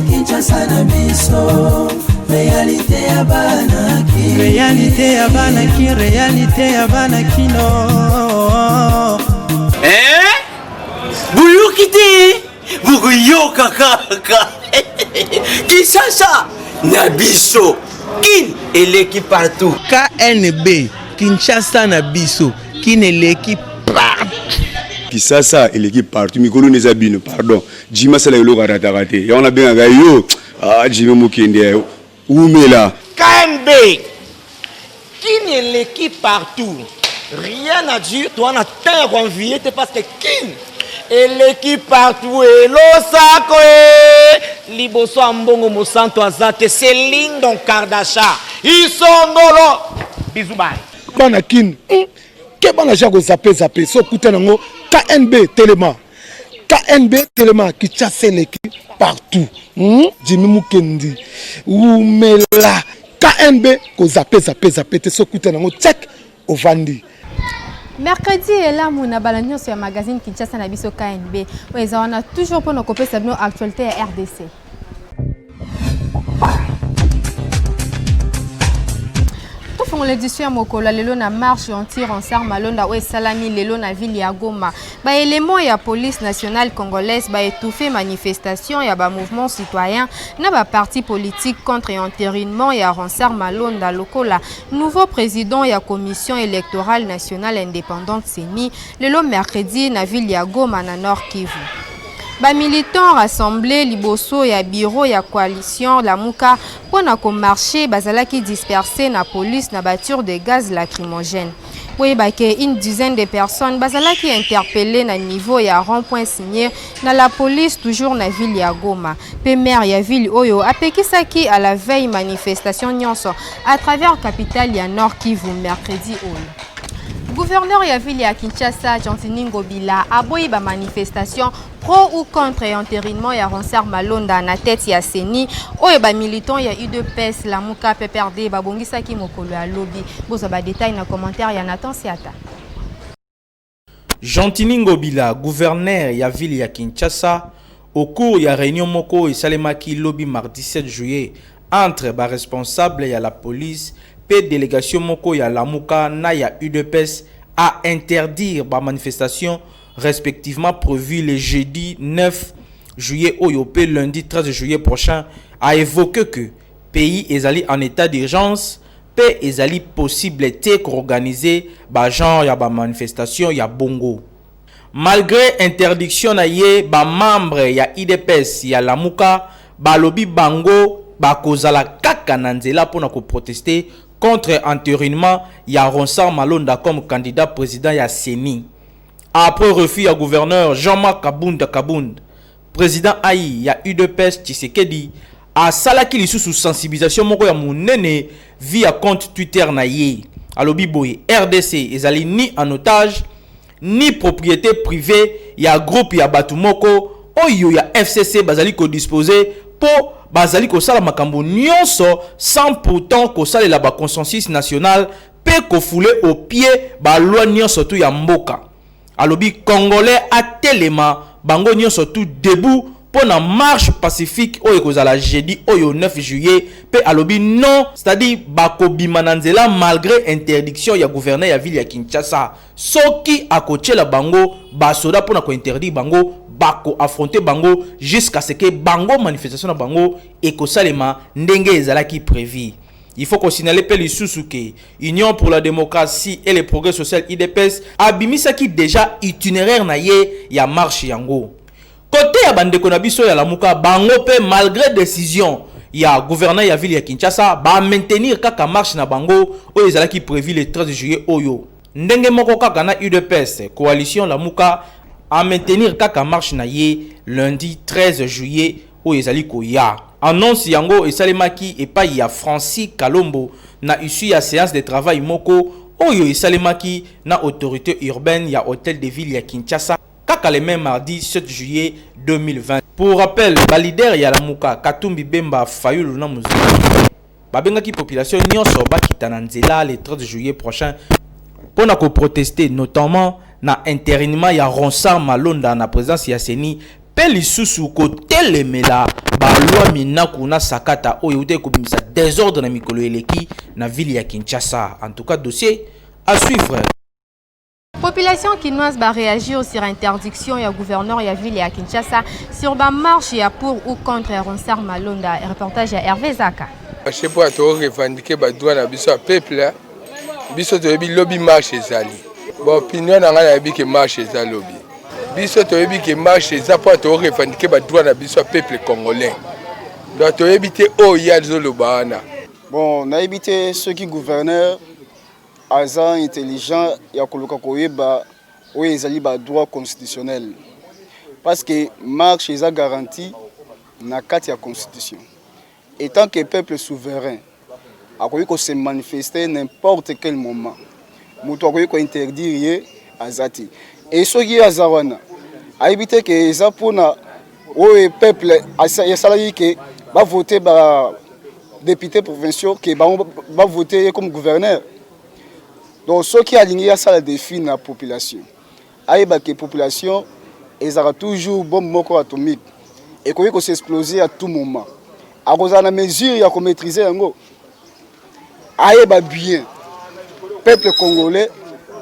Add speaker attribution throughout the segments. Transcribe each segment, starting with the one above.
Speaker 1: Kinshasa na biso réalité ya banaki réalité ya banaki réalité ya banaki no
Speaker 2: Buyukite bukuyoka kaka Kinshasa na biso kin eleki partout
Speaker 3: KNB Kinshasa na biso kin eleki partout
Speaker 4: Kinshasa eleki partout mikolo neza bino pardon Jima sala yolo karatakate ya on a bien yo Jima mukende umela
Speaker 2: KNB kin eleki partout rien à dire toi na terre envié parce que kin eleki partout et losako liboso ambongo mosanto azate Céline Don Kardasha isongolo bisous bye
Speaker 5: bana kin ke bana jako zape so kuta nango KNB Telema qui chasse l'équipe partout Jimmy Mukendi umela KNB ko zape te so kuta nango check ovandi.
Speaker 6: Mercredi et là mon abalagnon sur le magazine Kinshasa na biso KNB. Ouais, on a toujours pour nos copies sur nos actualités à RDC. Pour l'édition Mokola lelo na marche anti-Ronsard Malonda ou Salami lelo na ville ya Goma. Ba élément ya police nationale congolaise ba étouffé manifestation ya ba mouvement citoyen na ba parti politique contre entérinement ya Ronsard Malonda lokola nouveau président ya commission électorale nationale indépendante CENI lelo mercredi na ville ya Goma na Nord Kivu. Ba militants rassemblés liboso ya bureau ya coalition la Muka pour na marché bazalaki dispersé na police na batture de gaz lacrymogène. Oui, une dizaine de personnes bazalaki interpellées na niveau ya rond-point signé na la police toujours na ville ya Goma. Pe maire ya ville oyo apekisaki à la veille manifestation nyonso à travers capitale ya Nord Kivu mercredi oyo. Gouverneur ya ville ya Kinshasa Jantini Ngobila a boyi ba manifestation pro ou contre entérinement ya Ronsard Malonda na tête ya CENI oyo ba militant ya UDPS la Muka PPRD ba bongisaki mokolo ya lobby boza ba détail na commentaire ya Nathan Siata.
Speaker 7: Jantini Ngobila gouverneur ya ville ya Kinshasa au cours ya réunion moko et salemaki lobby mardi 7 juillet entre ba responsable ya la police P délégation moko ya Lamuka na ya UDPS a interdire ba manifestation respectivement prévues le jeudi 9 juillet au P lundi 13 juillet prochain a évoqué que pays ezali en état d'urgence P ezali possible te organiser ba genre ya ba manifestation ya bongo. Malgré interdiction na ye ba membre ya UDPS ya Lamuka ba lobby bango ba kozala kaka na nzela pona ko protester contre entérinement ya Ronsard Malonda comme candidat président ya CENI. Après refus ya gouverneur Jean-Marc Kabund, président AI ya UDPS Tshisekedi a salaki lisusu sensibilisation moko ya munene via compte Twitter na ye. Alobi boye RDC ezali ni en otage ni propriété privée ya groupe ya batu moko oyo ya FCC bazali ko disposer pour bazali ko sala makambo nyonso sans pourtant ko sala la ba consensus national pe ko foulé au pied ba loi nyonso tout ya mboka. Alobi congolais a telema bango nyonso tout debout pour la marche pacifique oyo kozala jeudi oyo 9 juillet pe alobi non c'est-à-dire bako bimananzela malgré interdiction ya gouverneur ya ville ya Kinshasa soki akochela bango basoda pour na ko interdire bango bako affronter bango jusqu'à ce que bango manifestation na bango ekosalema ndenge ezalaki prévu. Il faut qu'on signale pe lisusu ke Union pour la démocratie et le progrès social UDPS abimisaki déjà itinéraire na ye ya marche yango. Côté ya bandeko na biso ya Lamuka bango pe malgré décision ya gouverneur ya ville ya Kinshasa ba maintenir kaka marche na bango oyo ezalaki prévu le 13 juillet oyo. Ndenge moko kaka na UDPS coalition Lamuka a maintenir kaka marche na ye lundi 13 juillet oyo ezali koya. Annonce yango esalemaki epai ya Francis Kalombo na issue ya séance de travail moko oyo esalemaki na autorité urbaine ya hôtel de ville ya Kinshasa kaka le même mardi 7 juillet 2020. Pour rappel, ba leader ya Lamuka Katumbi Bemba Fayulu na Muziki babengaki population nyonso bakita na nzela le 30 juillet prochain pour na protester notamment na intérinement ya Ronsard Malonda na présence ya Seni pe lisusu ko telemela ba loi minaku na sakata oyo ute ko bimisa désordre na mikolo eleki na ville ya Kinshasa. En tout cas dossier à suivre.
Speaker 6: Population quinoise va réagir sur interdiction et gouverneur ya ville ya Kinshasa sur ba marche ya pour ou contre Ronsard Malonda. Reportage à Hervé Zaka.
Speaker 8: Je peux revendiquer ba droit na biso peuple biso to yebi lobby marche ezali. Bon opinion na ngana yebi ke marche ezali lobby. Biso to yebi ke marche eza pour to revendiquer ba droit na biso peuple congolais. Donc to yebi te o ya zolo bana.
Speaker 9: Bon, na yebi te ceux qui gouverneur aza intelligent ya koluka koyeba o ezali ba droit constitutionnel. Parce que marche eza garantie na kati ya constitution. Et tant que peuple souverain, il faut se manifester n'importe quel moment. Il faut interdire Azati. Et ce qui est Azawana, a évité que les Apona, le peuple, va voter par député provincial, qui va voter comme gouverneur. Donc, ce qui est aligné à ça, le défi de la population. Que la population, ils aura toujours une bombe atomique. Et qu'il faut s'exploser à tout moment. À cause de la mesure, il y a qu'on maîtriser yango. Aïe ba bien. Peuple congolais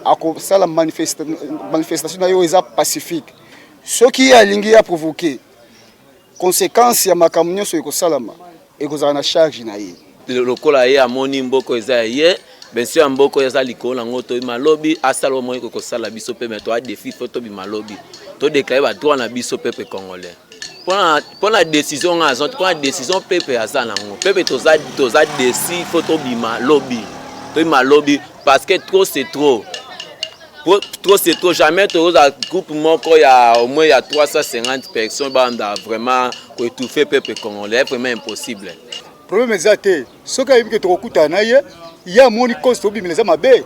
Speaker 9: a ça la manifestation est pacifique. Ce qui a lingi a provoqué conséquence ya makamunyo so ko salama et ko za na charge na ye.
Speaker 10: Le lokola ye amoni mboko eza ye bien sûr mboko eza likola ngoto malobi asalo mo ko sala biso pe mais to a défi photo bi malobi. To déclarer ba droit na biso peuple congolais. Pour la décision pour la décision peuple azana ngo peuple toza décide photo bima lobby to ma lobby parce que trop c'est trop jamais to za groupe moko ya au moins il y a 350 personnes banda vraiment ko étouffer peuple congolais vraiment impossible.
Speaker 11: Problème exacté ce ka yibike to kutana ye ya moni cause to bimeza mabe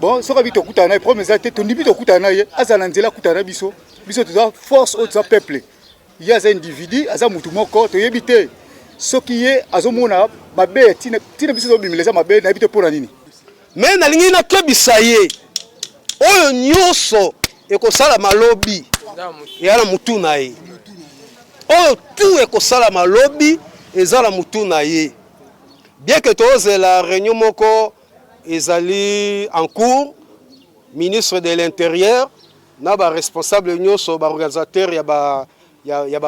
Speaker 11: bon ce ka bito kutana problème exacté to ndibi to kutana ye azana nzela kutana biso to force au peuple. Il y a un individu, il y a un moko, to yebite. Ce qui est, azomona mabe, tina biso bimileza mabe na yebite pour nini.
Speaker 12: Mais na lingi na kebisa ye. Oyo nyoso ekosala malobi. Yala mutu na ye. Oyo tout ekosala malobi ezala mutu na ye. Bien que toze la réunion moko ezali en cours, ministre de l'Intérieur na ba responsable nyoso ba organisateur ya ba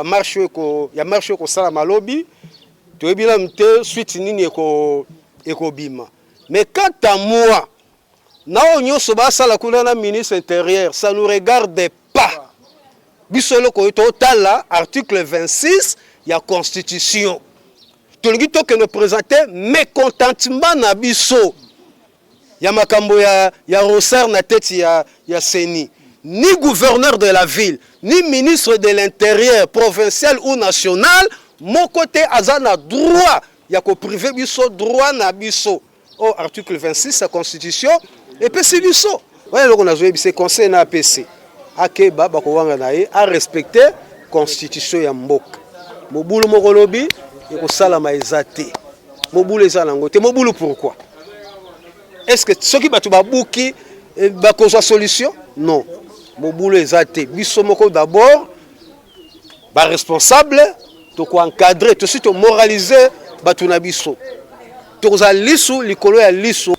Speaker 12: marche ko sala malobi to ebila mte suite nini eko bima mais quant à moi na onyoso ba sala kuna na ministre intérieur ça nous regarde pas biso loko to tala article 26 ya constitution to lingi to que nous présenter mécontentement na biso ya makambo ya Ronsard na tête ya Seni. Ni gouverneur de la ville, ni ministre de l'Intérieur, provincial ou national, mon côté azana droit, il y a qu'au privé biso droit na biso. Au article 26 de la Constitution, et puis c'est biso. Voyez le qu'on a joué, c'est conseil na APC. Akeba bakowanga nae a respecter Constitution ya mboka. Mobulu mokolobi, et ko sala maizate. Mobulu ezala ngote. Mobulu pourquoi? Est-ce que ceux qui batu babuki ba cause solution? Non. Mobulu ezate biso moko d'abord ba responsable to ko encadrer to suite moraliser batu na biso to za lisu likolo ya lisu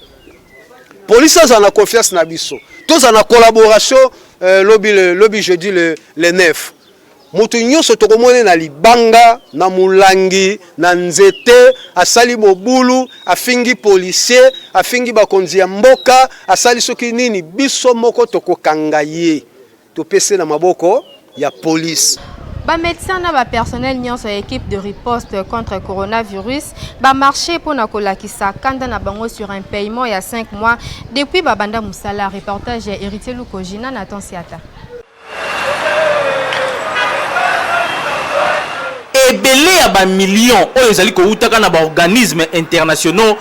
Speaker 12: police za na confiance na biso to za na collaboration lobby jeudi le 9 mutu nyonso to komone na libanga na mulangi na nzete asali mobulu afingi policier afingi bakonzi ya mboka asali soki nini biso moko to kokanga ye to pese na maboko ya police.
Speaker 6: Ba médecin na ba personnel nyonso équipe de riposte contre coronavirus ba marché pour na kolakisa kanda na bango sur un paiement il y a 5 mois depuis babanda musala. Reportage Héritier Lukojina na Tonsiata.
Speaker 7: Ebele ya ba millions oyo ezali ko utaka na ba organismes internationaux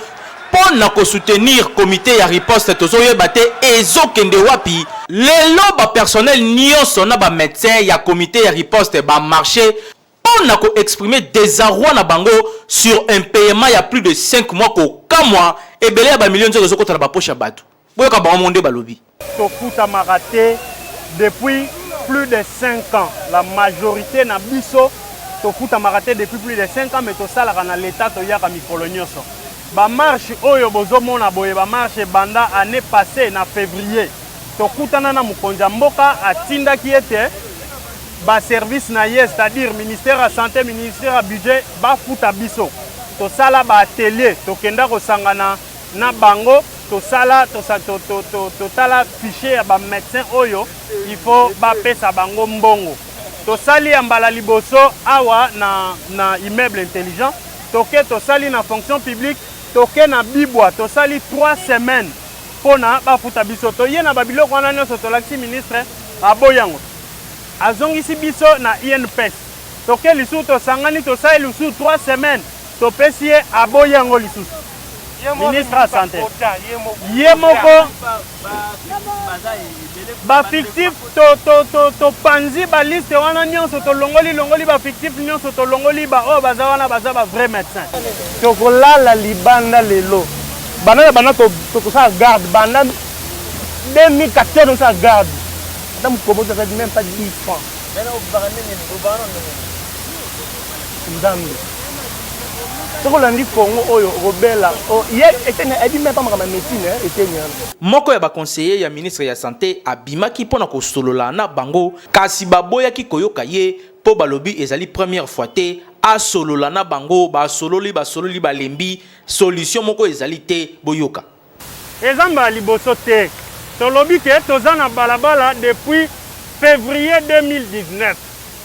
Speaker 7: pour na ko soutenir comité ya riposte tozoyeba te ezokende wapi lelo ba personnel nyonso na ba médecin ya comité ya riposte ba marché on a exprimé désarroi na bango sur un paiement il y a plus de 5 mois qu'au mois et belé ya ba millions de euros contre ba poche ya bato. Boyo ka ba monde balobi.
Speaker 13: Tokuta maraté depuis plus de 5 ans. La majorité na biso tokuta maraté depuis plus de 5 ans mais to sala na l'état to yaka mikolo nyonso. Ba marche oyo bozo mona boye ba marche banda année passée na février. Tokutana na mukonja mboka atinda ki ete ba service na ye, c'est-à-dire ministère de santé, ministère du budget ba futa biso. To sala ba atelier, to kenda ko sangana na bango, to sala to tala fichier ba médecin oyo, il faut ba pesa bango mbongo. To sali ambala liboso awa na immeuble intelligent, to ke to sali na fonction publique, to ke na bibwa, to sali 3 semaines pona ba futa biso. To ye na babilo ko na nyoso to laksi ministre aboyango. Azongisi biso na INPS. Toke lisu to sangani to sai lisu 3 semaines. To pesie aboyango lisu. Ministre de santé. Yemoko ba fictif to panzi ba liste wana nyonso to longoli ba fictif nyonso to longoli ba o baza wana baza ba vrai médecin. To kolala libanda lelo. Bana to sa garde bana 2014 sa garde. Madame Kobo, ça fait même pas 10 francs.
Speaker 7: Moko ya ba conseiller ya ministre ya santé abimaki pona ko solola na bango kasi baboya ki koyoka ye po balobi ezali première fois te a solola na bango ba sololi ba lembi solution moko ezali te boyoka.
Speaker 13: Ezamba liboso te. Tolobi ke toza na balabala depuis février 2019.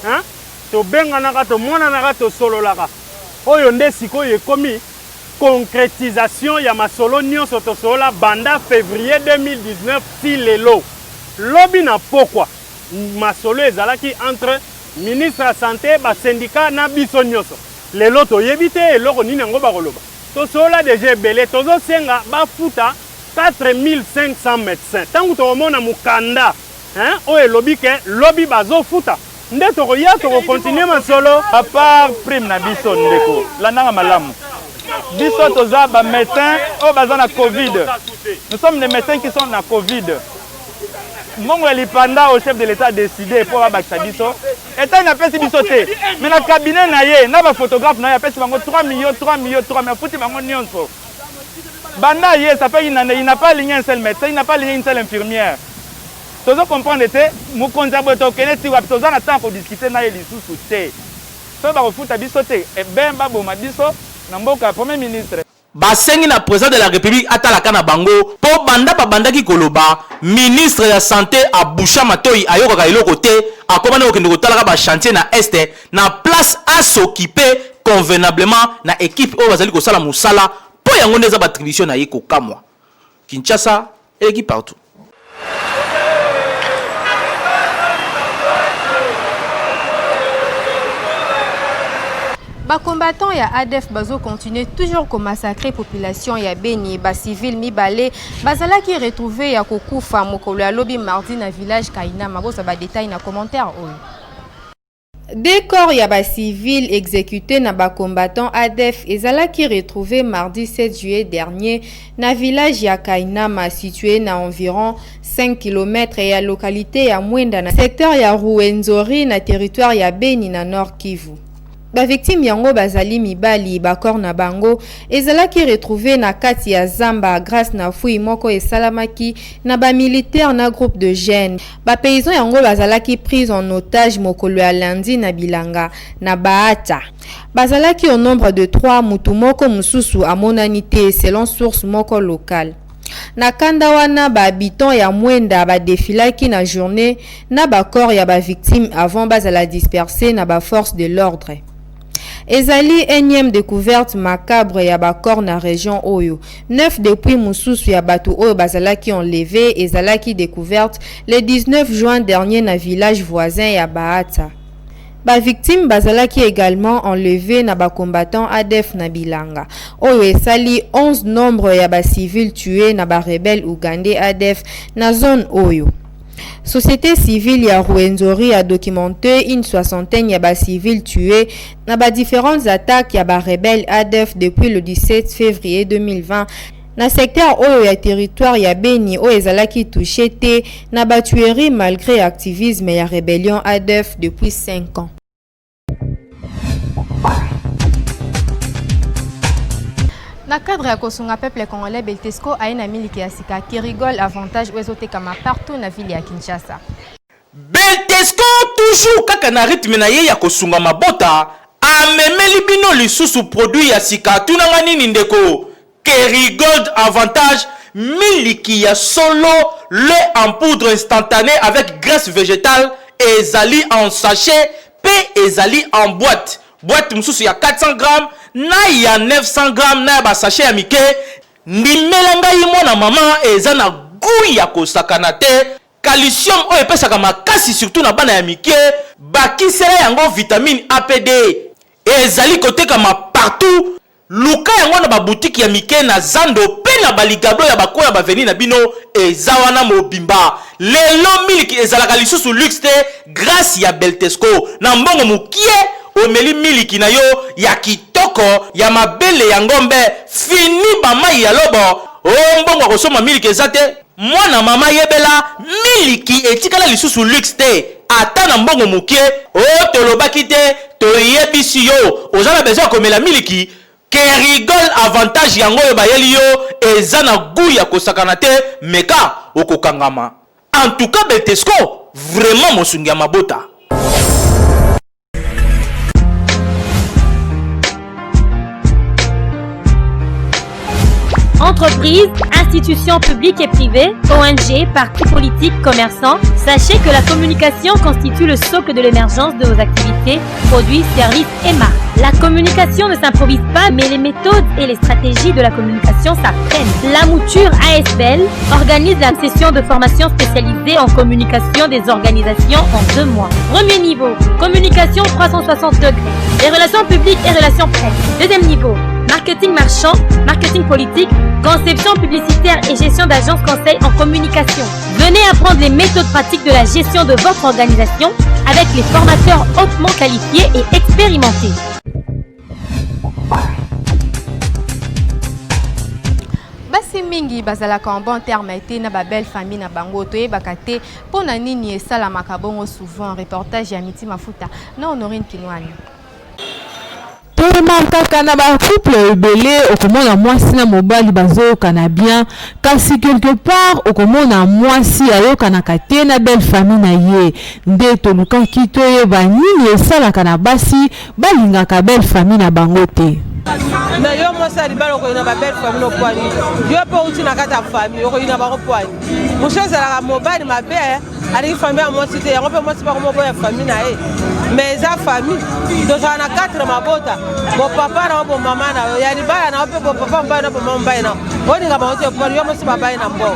Speaker 13: Hein? To benga naka to mona naka to sololaka. Oyo nde sikoyo ekomi concrétisation ya masolo nyonso to solola banda février 2019 ti lelo. Lobi na pokwa masolo ezalaki entre ministre ya santé ba syndicat na biso nyonso. Lelo to yebite eloko nini ngo ba koloba. To solola déjà belé tozo senga ba futa 4500 médecins. Tant que tu as mukanda, hein, oye lobby ke lobby bazo futa. Nde to ya to continuer ma solo à part prime na biso ndeko. La nanga malamu. Biso toza ba médecins o baza na Covid. Nous sommes des médecins qui sont na Covid. Mongo lipanda au chef de l'état décidé pour abakisa biso. État na pesi biso te. Mais na cabinet na ye, na ba photographe na ya pesi bango 3 millions, mais futi bango nyonso. Banda ye, ça fait il n'a pas ligné un seul médecin, il n'a pas ligné une seule infirmière. Tu dois comprendre que mon contact tu vas besoin d'attendre pour discuter na les sous te. Ça va refuta biso te. Et ben ba boma biso na mboka premier ministre.
Speaker 7: Basengi na président de la République atalaka na bango po banda pa banda ki koloba ministre ya santé a boucha matoi ayoko ka iloko te akoma na okende kotalaka ba chantier na este na place à s'occuper convenablement na équipe o bazali ko sala musala. Po yango ndeza battribution na yeko kamwa. Kinshasa eleki partout.
Speaker 6: Ba combattants ya ADF bazo continuer toujours ko massacrer population ya Beni ba civil mibale bazala ki retrouvé ya kokufa mokolo ya lobi mardi na village Kainama bosa ba détail na commentaire oyo. Des corps ya ba civil exécutés na ba combattants ADF ezala ki retrouvé mardi 7 juillet dernier na village ya Kainama situé na environ 5 km ya localité ya Mwenda na secteur ya Ruwenzori na territoire ya Beni na Nord Kivu. Ba victime yango bazali mibali ba corps na bango ezala ki retrouvé na kati ya Zamba grâce na fui moko esalamaki na ba militaire na groupe de jeunes. Ba paysan yango bazala ki prise en otage mokolo ya lundi na Bilanga na Baata. Bazala ki au nombre de 3 mutu moko mususu amonanité selon source moko locale. Na kanda wana ba habitant ya Mwenda ba défilaki na journée na ba corps ya ba victime avant bazala disperser na ba force de l'ordre. Ezali énième découverte macabre ya ba corps na région Oyo. 9 depuis mususu ya batu Oyo bazalaki enlevé ezalaki découverte le 19 juin dernier na village voisin ya Baata. Ba victime bazalaki également enlevé na ba combattant ADF na Bilanga. Oyo esali 11 nombre ya ba civils tués na ba rebelle ougandais ADF na zone Oyo. Société civile ya Rwenzori a documenté une soixantaine ya civils tués dans différentes attaques ya rebelles ADF depuis le 17 février 2020. Na secteur oyo ya territoire ya Beni o ezalaki touché te na tuerie malgré activisme ya rébellion ADF depuis 5 ans. Na cadre ya kosunga peuple congolais Beltesco aina miliki ya sika qui rigole avantage ozote kama partout na ville ya Kinshasa.
Speaker 7: Beltesco toujours kaka na rythme na ye ya kosunga mabota amemeli bino lisusu produit ya sika tunanga nini ndeko Kerrygold avantage miliki ya solo lait en poudre instantané avec graisse végétale ezali en sachet pe ezali en boîte mususu ya 400 grammes na ya 900 grammes na ba sachet ya mike ndimela ngai mona mama eza na goût ya kosakana te calcium o epesaka makasi surtout na bana ya mike bakisela yango vitamine APD ezali koteka ma partout luka yango na ba boutique ya mike na Zando pe na baligado ya bakoya baveni na bino eza wana mobimba lelo miliki ezalaka lisusu luxe te grâce ya Beltesco na mbongo mukie omeli miliki na yo ya kitoko ya mabele ya ngombe fini ba mai ya lobo o mbongo kosoma miliki ezate mwana mama yebela miliki etikala lisusu luxe te ata na mbongo mukie o tolobaki te toyebisi yo ozana besoin komela miliki Kerrygold avantage yango yo bayeli yo eza na goût ya kosakana te meka okokangama. En tout cas Beltesco vraiment mosungi ya mabota.
Speaker 14: Entreprises, institutions publiques et privées, ONG, partis politiques, commerçants, sachez que la communication constitue le socle de l'émergence de vos activités, produits, services et marques. La communication ne s'improvise pas, mais les méthodes et les stratégies de la communication s'apprennent. La mouture ASBL organise la session de formation spécialisée en communication des organisations en 2 mois. Premier niveau, communication 360 degrés, les relations publiques et relations presse. Deuxième niveau, marketing marchand, marketing politique, conception publicitaire et gestion d'agence conseil en communication. Venez apprendre les méthodes pratiques de la gestion de votre organisation avec les formateurs hautement qualifiés et expérimentés.
Speaker 6: Basi mingi bazalaka en bon terme été na ba belle famille na bango toyebaka te pona nini esala makabongo souvent reportage ya Miti Mafuta na Honorine Kinwani.
Speaker 15: Kaka na ba couple ebele okomona mwasi na mobali bazoyoka na bien kasi quelque part okomona mwasi ayoka na kate na belle famille na ye nde tolukaki toyeba nini esalaka na basi balingaka belle famille na bango te.
Speaker 16: Na yo mwasi alibala okoyina ba belle famille okwani yo po uti na kata famille okoyina ba okwani musho ezalaka mobali mabe alingi famille ya mwasi te yango pe mwasi bakomo ya famille na ye mais eza famille tozala na 4 mabota bo papa na bo mama na yo ya libala na pe bo papa mbai na bo mama mbai na oninga ba ote okwani yo mwasi babai na mbo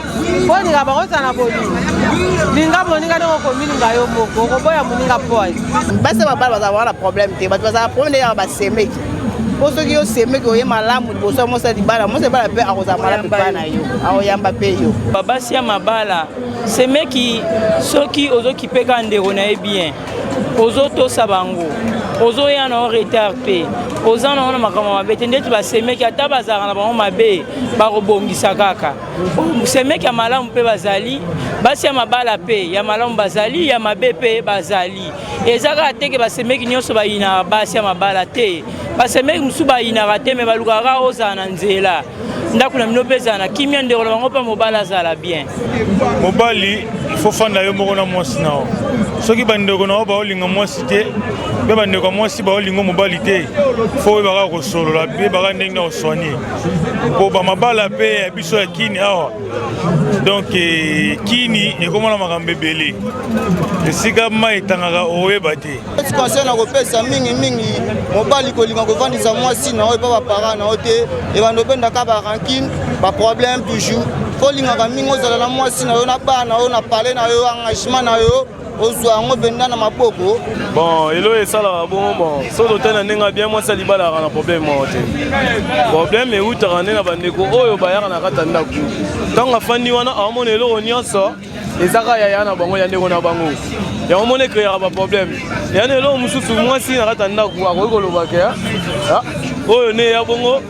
Speaker 16: oninga ba ota na boli ninga moninga no ko mininga yo moko okoboya moninga poai
Speaker 17: basi babala bazala problème te bazala problème ya ba semeki Pour ceux qui ont semé qui ont malamu liboso mo sa libala mo se bala pe akoza malamu pe na yo aoyamba pe yo
Speaker 18: baba si mabala semé qui soki ozo ki peka ndero na e bien ozo to sabango ozo ya na retard pe ozo na makama mabete ndeti ba semé ki ata bazaka na bango mabe ba robongisa kaka semé ki malamu pe bazali basi ya mabala pe ya malamu bazali ya mabe pe bazali ezaka teke ba semé ki nyoso ba ina basi ya mabala te ba semé musuba ina rate me balukaka oza na nzela ndakuna minopeza na kimia ndeko bango pa mobala zala bien
Speaker 19: mobali il faut fanda yo moko na mwasi nao soki bandeko na ba olinga mwasi te be bandeko mwasi ba olinga mobali te faut ba ko solola be ba ndenge na soigner po ba mabala pe biso ya kini awa donc kini e komona makambe belé esika mai tangaka oyeba te
Speaker 9: ce conseil na kopesa mingi mingi mobali kolinga kovandisa mwasi na oyo pa ba parents na ote e bando benda ka ba rancune ba problème toujours kolinga mingi ozala na mwasi na yo na ba na yo na parler na yo engagement na yo ozwa ngo benda na maboko
Speaker 20: bon elo esala bon so to tena ninga bien moi ça libala na problème mote problème e utara na bandeko oyo bayaka na kata ndaku tanga fandi wana amone elo nyonso ezaka yaya na bango ya ndeko na bango yango mona ekreaka baproblème yana eloko mosusu mwasi na kata ndako akoki kolobake oyo ne ya bongo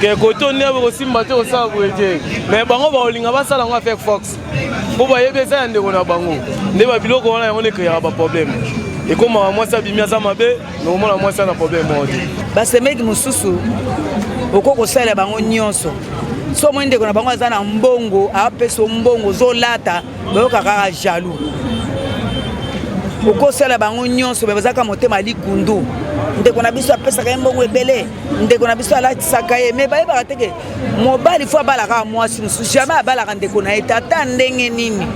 Speaker 20: ke koto nde abe kosimba te kosala boye te mais bango bakolinga basala yango avec fox mpo bayebi eza ya ndeko na bango nde babiloko wana yango ekreaka baproblème ekomaka mwasi abimi aza mabe nakomona mwasi ana problème moko te
Speaker 17: basemeki mosusu okoki kosalela bango nyonso so moi ndeko na bango aza na mbongo apesa mbongo ozolata bayoka kaka jaloux okosala bango nyonso me bazaka motema likundu ndeko na biso apesaka ye mbongo ebele ndeko na biso alatisaka ye me bayebaka teke mobali fo abalaka mwasi mosusu jamais abalaka ndeko na ye tata ndenge nini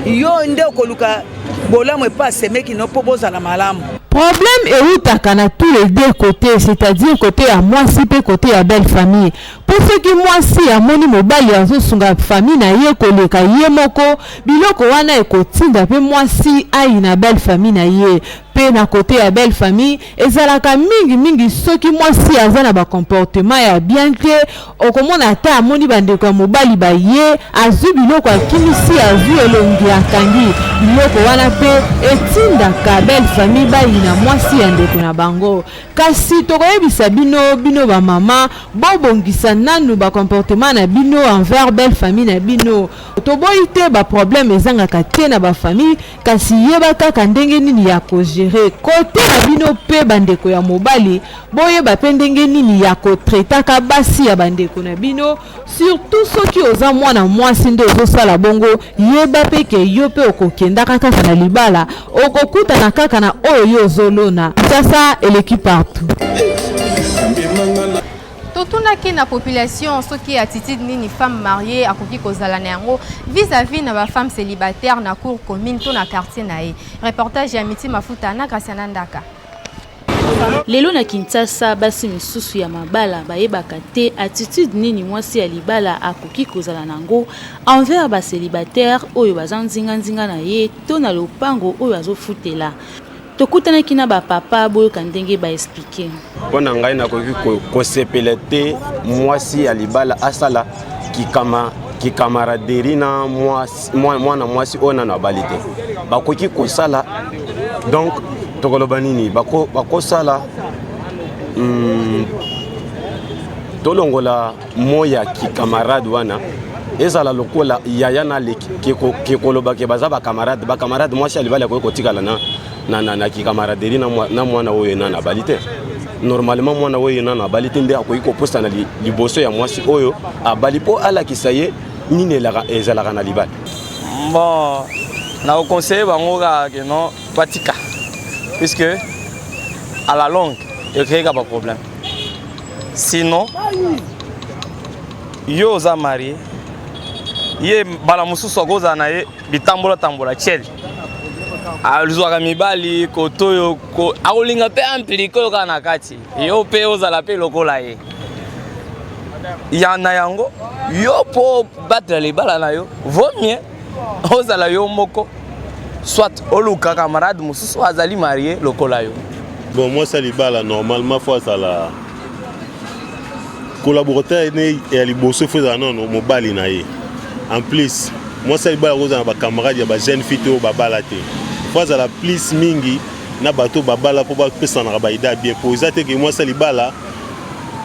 Speaker 17: yo nde okoluka bolamu epa asemeki no mpo bozala malamu.
Speaker 15: Problème eutaka na tous les deux côtés, c'est-à-dire côté à mwasi pe côté à belle famille. Pour ceux qui mwasi amoni mobali azosunga famille na ye koleka ye moko biloko wana ekotinda pe mwasi ai na belle famille na ye. Pe na côté ya belle famille ezalaka mingi soki mwasi aza na ba comportement ya bien te okomona ata amoni bandeko ya mobali ba ye azu biloko akimisi azu elongi akangi biloko wana pe etindaka belle famille ba na mwasi ya ndeko na bango kasi tokoyebisa bino ba mama bobongisa nanu ba comportement na bino envers belle famille na bino toboyi te ba problème ezangaka te na ba famille kasi yeba kaka ndenge nini ya koje kote na bino pe bandeko ya mobali boyeba pe ndenge nini ya kotretaka basi ya bandeko na bino surtout soki oza mwana mwasi nde ozosala bongo yeba pe ke yo pe okokenda kaka na libala okokutana kaka na oyo yo ozolona sasa eleki partout.
Speaker 6: Totunaki na population soki attitude nini femme mariée akoki kozala na yango vis-à-vis na ba femme célibataire na cour commune to na quartier na ye. Reportage ya Miti Mafuta na Graciana Ndaka.
Speaker 21: Lelo na Kinshasa basi misusu ya mabala bayebaka te attitude nini mwasi ya libala akoki kozala nango envers ba célibataire oyo bazanzinga na ye to na lopango oyo azofutela. Tokutanaki na ba papa boyo kandenge ba expliquer.
Speaker 22: Pona ngai na kosepela te mwasi ya libala asala kikamaraderi na mwana mwasi ona na balite. Bakoki kosala donc tokoloba nini bakosala tolongola moya kikamarade wana ezala lokola yaya na leki kikoloba ke baza bakamarade mwasi ya libala koki kotikala na kikamaraderi na mwana oyo na balite. Normalement mwana oyo na balite nde akoki koposta na liboso ya mwasi oyo abali po alakisa ye nini ezalaka na libala.
Speaker 20: Bon, na conseiller bango que non pratika puisque à la longue il y a pas de problème. Sinon yo za marié ye bala mususu akoza na ye bitambola cheli alizwaka mibali kotoyo ko akolinga pe amplike oyo kaka na kati yo pe ozala pe lokola ye yana yango yo po battre libala na yo vaut mieux ozala yo moko soit oluka camarade mususu azali marié lokola yo.
Speaker 23: Bon moi ça libala normalement faut azala collaborateur ne ya liboso faut azala non mobali na ye. En plus moi ça libala kozala ba camarade ya ba jeune fille to babala te. Faut la plus mingi na bato babala pour ba pesa na ba ida bien pour ça que moi ça libala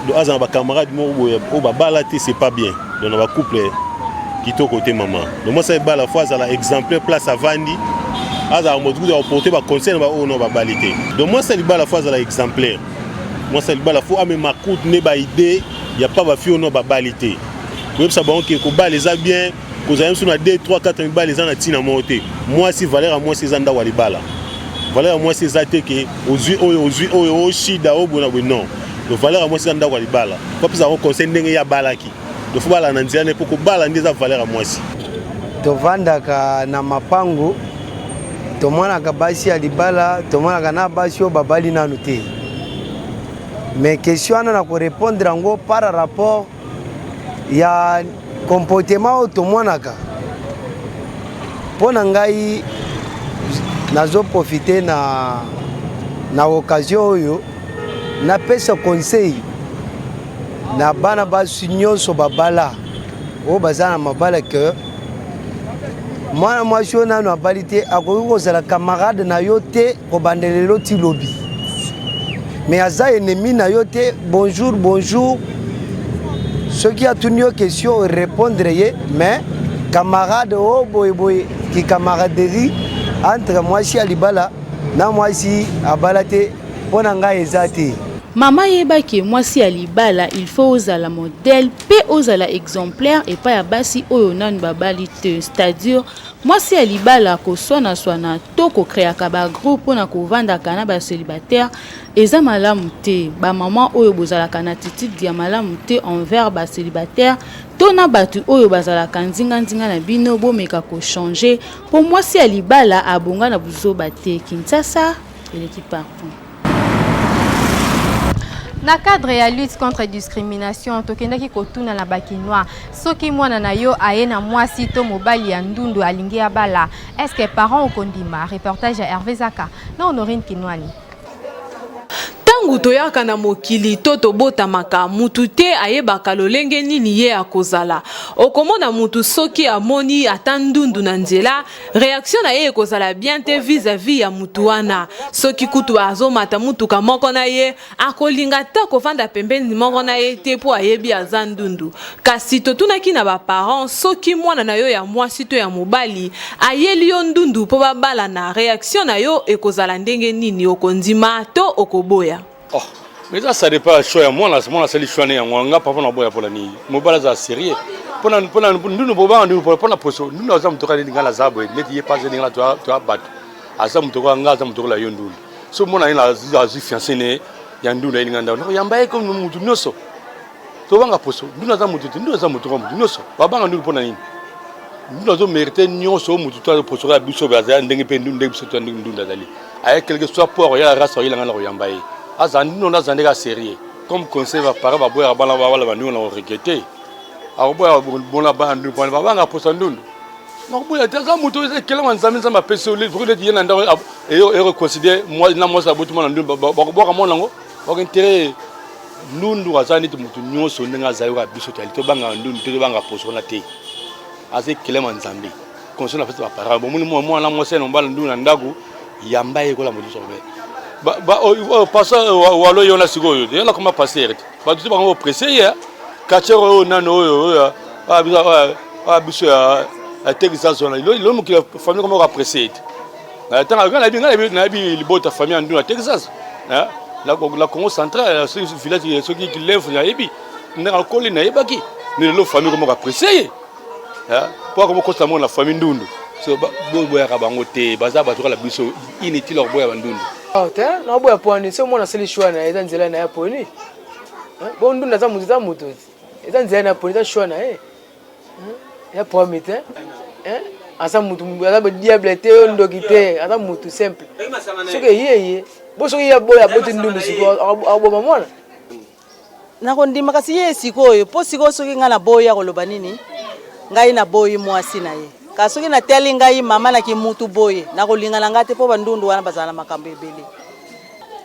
Speaker 23: do azana ba camarade mo o babala te c'est pas bien dans ba couple qui to côté maman. Donc moi ça libala fois la exemplaire place à Vandi azana mo tout de porter ba conseil ba o no babalité. Donc moi ça libala fois la exemplaire. Moi ça libala faut ame makout ne ba idée y a pas ba fio no babalité. Même ça bon qui ko ba les a bien vous avez sur 2 3 4 balles les gens à tina monter moi si valeur à moi c'est zanda walibala valeur à moi c'est zate que aux shida au bona non le valeur à moi c'est zanda walibala pas plus avoir conseil ndenge ya balaki de faut bala nanzia ne poko bala ndiza valeur à moi si
Speaker 24: to vanda ka na mapango to mwana ka basi ya libala to mwana ka na basi o babali nanu te mais question na ko répondre ngo par rapport ya comportement otomonaka pona ngai nazo profiter na occasion oyo na pesa conseil na bana basi nyonso babala o bazana mabala que mwana mwasi oyo nano abali te akoki kozala camarade na yo te kobandelelo ti lobi mais aza ennemi na yo te bonjour bonjour soki atuni yo question répondre ye mais camarade o boyeboye ki camaraderie entre mwasi ya libala na mwasi abala te mpo na ngai eza te.
Speaker 21: Mama yebaki mwasi ya libala il faut ozala modèle pe ozala exemplaire et pas ya basi oyo nanu babali te, c'est-à-dire mwasi ya libala koswana swana to ko créer ba groupe pona kovanda kana ba célibataire eza malamu te. Ba maman oyo bozala kana attitude ya malamu te envers ba célibataire to na batu oyo bazala kanzinga nzinga na bino bomeka ko changer pour mwasi ya libala abonga na buzoba te. Kinshasa eleki partout.
Speaker 6: Na cadre ya lutte contre discrimination tokendaki kotuna na bakinois soki mwana na yo aye na mwasi to mobali ya ndundu alingi abala est-ce que parents okondima? Reportage ya Hervé Zaka na Honorine Kinwani.
Speaker 1: Tangu toyaka na mokili to tobotamaka mutu te ayebaka lolenge nini ye akozala. Okomona mutu soki amoni ata ndundu na nzela, réaction na ye ekozala bien te vis-à-vis ya mutu wana. Soki kutu azomata mutuka moko na ye, akolinga ta kofanda pembeni moko na ye te po ayebi aza ndundu. Kasi totunaki na ba parents soki mwana na yo ya mwasi to ya mobali ayeli yo ndundu po babala na réaction na yo ekozala ndenge nini, okondima to okoboya.
Speaker 2: Oh, mais ça dépend choix moi là c'est le choix né on nga papa na boya pour la ni mobala za sérieux pour nous boba nous pour la poso nous nous avons toka ni ngala zabo net y pas ni ngala to abat azam toka nga azam toka la yondu so mona ina za fiancé né ya ndu na nganda no yamba comme nous mutu noso to banga poso nous azam mutu nous azam mutu comme noso baba ndu pour na ni nous avons mérité nyoso mutu to poso la biso baza ndenge pe ndu ndenge biso to ndu ndazali avec quelque soit pour ya race ya ngala yamba azandi non azandi ka sérieux comme conseil va para ba boya bala bala ba nous on regretté a boya bona ba ndu ba banga posa ndu no boya taza muto kele manzami za mapese ole pour le dire nda et reconsidérer moi na moi sa botu mona ndu ba boka mona ngo ba intérêt ndu azandi mutu nyoso ndinga zayo ka biso to banga ndu to banga poso na te ase kele manzambi conseil na fait ba para bo moi na moi c'est no bala ndu na ndaku yamba e ko la modiso be passa walo yona sigoyo de la comment passer ba tu ba pressé ya kachero nano biso a Texas zona lo mo ki famille comment pressé tant na bi libota famille en à Texas la Congo centrale ce village ce qui lève na yebi na kolina na yebaki ni lo famille comment pressé pour comment constamment la famille ndundu so boya ka bango te baza ba la biso inutile leur boya ndundu.
Speaker 3: Ah, tiens, non, boya poni, c'est moi na seli choix na eza nzela na ya poni. Bon ndunda za mutu. Eza nzela na poni za choix na ya poni te. Asa mutu, asa ba diable te ndoki te, asa mutu simple. Soke ye. Bo soki ya boya boti ndundu siko aboma mwana.
Speaker 4: Na kondima kasi ye sikoyo, po siko soki nga na boya koloba nini? Ngai na boyi mwasi na ye. Kasoki na teli ngai mama na ki mutu boye na kolinga na ngate po bandundu wana bazala makambo ebele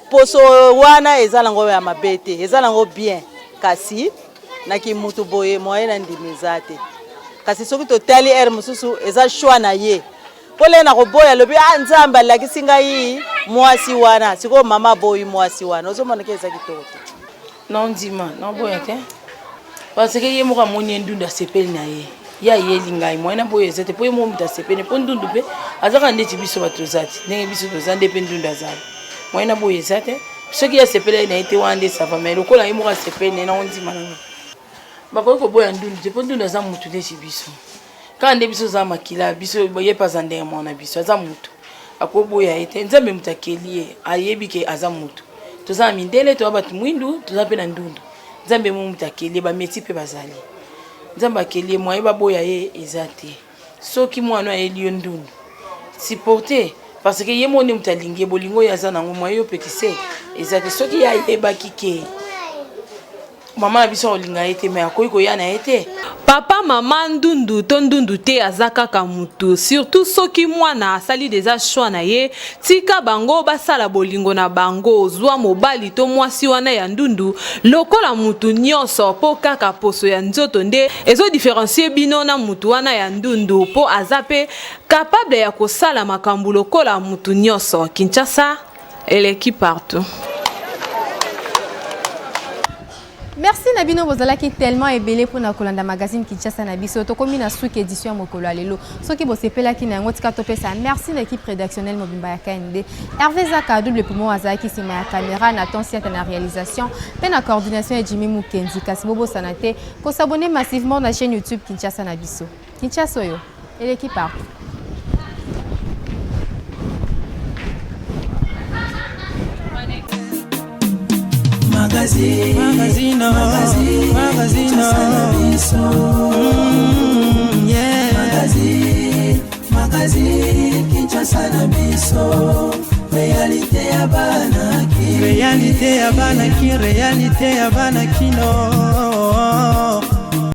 Speaker 4: poso wana ezala ngo ya mabete ezala ngo bien kasi na ki mutu boye moye na ndimizate kasi soki to teli mususu eza shwa na ye pole na ko boya lobi nzamba la kisinga yi mwasi wana siko mama boyi mwasi wana ozomona ke eza kitoko
Speaker 21: non ndima non boya te parce que ye mo ka moni ndunda sepeli na ye ya yelinga imwana boye zete po mo mta sepene po ndundu pe azaka ndeti biso batozati ndenge biso tozande pe ndunda zali mwana boye zate soki ya sepele na ite wande sava mais lokola imo ka sepene na ondima na bako ko boya ndundu te po ndunda za mutu ndeti biso kande biso za makila biso boye pazande mwana biso za mutu akoboya ite nzambe mutakelie ayebi ke aza mutu toza mindele to abatu mwindu toza pe na ndundu nzambe mu mutakelie ba meti pe bazali nzamba kelie mwa eba boya ye ezate soki mwana ayeli ndundu supporter parce que ye moni mutalinge bolingo ya za nango mwa yo petise ezate soki ya eba kike
Speaker 16: Maman na biso olinga ete mais akoyi koya na ete.
Speaker 1: Papa mama ndundu to ndundu te azaka kamutu surtout soki mwana asali déjà choix na ye tika bango basala bolingo na bango zwa mobali to mwasi wana ya ndundu lokola mutu nyonso po kaka poso ya nzoto nde ezo différencier bino na mutu wana ya ndundu po azape capable ya kosala makambo lokola mutu nyonso. Kinshasa eleki partout.
Speaker 6: Merci Nabino Bozala qui est tellement ébélé pour Nakolanda magazine Kinshasa Nabiso. Tokomi na souk édition Mokolo Alelo. So qui bosse pela qui na ngotika topesa. Merci l'équipe rédactionnelle Mobimba ya KND. Hervé Zaka double poumon Azaki c'est ma caméra Nathan Siata na réalisation. Pe na coordination et Jimmy Mukenzi Kasibobo Sanate. Ko s'abonner massivement na chaîne YouTube Kinshasa Nabiso. Kinshasa yo et l'équipe part.
Speaker 5: Magazine, yeah. Magazine, Kinshasa na biso. Réalité ya banaki, réalité ya banaki, réalité ya banaki no.